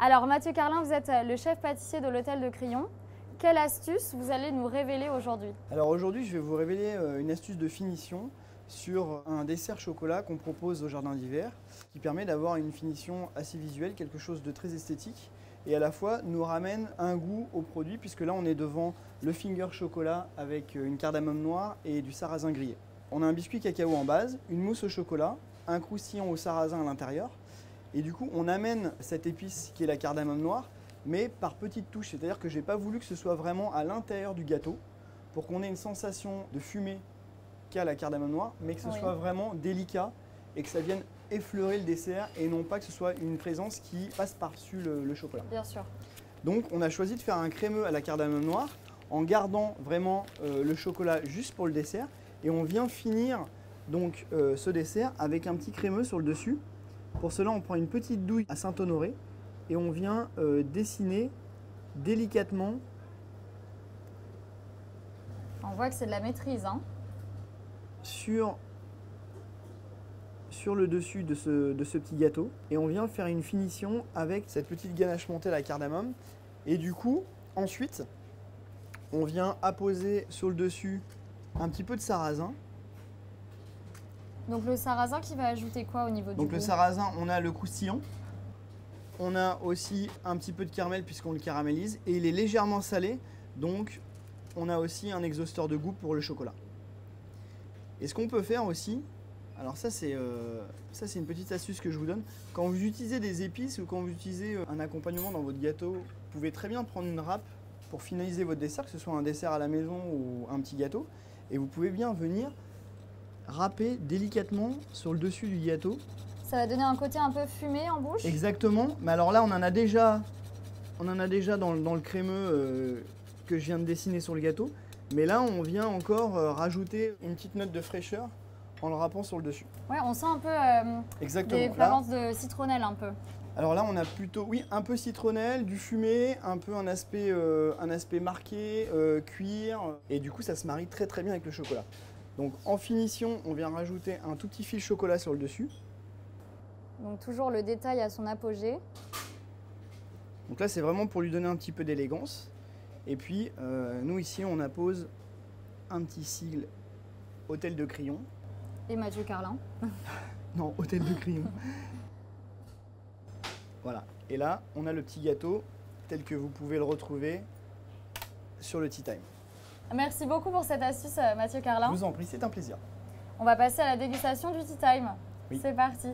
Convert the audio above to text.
Alors Mathieu Carlin, vous êtes le chef pâtissier de l'hôtel de Crillon. Quelle astuce vous allez nous révéler aujourd'hui? Alors aujourd'hui, je vais vous révéler une astuce de finition sur un dessert chocolat qu'on propose au jardin d'hiver qui permet d'avoir une finition assez visuelle, quelque chose de très esthétique et à la fois nous ramène un goût au produit puisque là on est devant le finger chocolat avec une cardamome noire et du sarrasin grillé. On a un biscuit cacao en base, une mousse au chocolat, un croustillant au sarrasin à l'intérieur et du coup on amène cette épice qui est la cardamome noire mais par petites touches, c'est-à-dire que je n'ai pas voulu que ce soit vraiment à l'intérieur du gâteau pour qu'on ait une sensation de fumée qu'a la cardamome noire, mais que ce soit vraiment délicat et que ça vienne effleurer le dessert et non pas que ce soit une présence qui passe par-dessus le chocolat. Bien sûr. Donc on a choisi de faire un crémeux à la cardamome noire en gardant vraiment le chocolat juste pour le dessert et on vient finir donc ce dessert avec un petit crémeux sur le dessus. Pour cela on prend une petite douille à Saint-Honoré et on vient dessiner délicatement. On voit que c'est de la maîtrise, hein. Sur le dessus de ce petit gâteau et on vient faire une finition avec cette petite ganache montée à la cardamome et du coup ensuite on vient apposer sur le dessus un petit peu de sarrasin. Donc le sarrasin qui va ajouter quoi au niveau du goût? Donc le sarrasin, on a le croustillant, on a aussi un petit peu de caramel puisqu'on le caramélise et il est légèrement salé, donc on a aussi un exhausteur de goût pour le chocolat. Et ce qu'on peut faire aussi, alors ça c'est une petite astuce que je vous donne, quand vous utilisez des épices ou quand vous utilisez un accompagnement dans votre gâteau, vous pouvez très bien prendre une râpe pour finaliser votre dessert, que ce soit un dessert à la maison ou un petit gâteau, et vous pouvez bien venir râper délicatement sur le dessus du gâteau. Ça va donner un côté un peu fumé en bouche. Exactement, mais alors là on en a déjà dans le crémeux que je viens de dessiner sur le gâteau, mais là on vient encore rajouter une petite note de fraîcheur en le râpant sur le dessus. Ouais, on sent un peu des flavances de citronnelle un peu. Alors là on a plutôt, oui, un peu citronnelle, du fumé, un peu un aspect marqué, cuir, et du coup ça se marie très très bien avec le chocolat. Donc en finition, on vient rajouter un tout petit fil chocolat sur le dessus. Donc toujours le détail à son apogée. Donc là c'est vraiment pour lui donner un petit peu d'élégance. Et puis nous ici on appose un petit sigle Hôtel de Crillon. Et Mathieu Carlin. Non, Hôtel de Crillon. Voilà. Et là on a le petit gâteau tel que vous pouvez le retrouver sur le Tea Time. Merci beaucoup pour cette astuce Mathieu Carlin. Je vous en prie, c'est un plaisir. On va passer à la dégustation du Tea Time. Oui. C'est parti.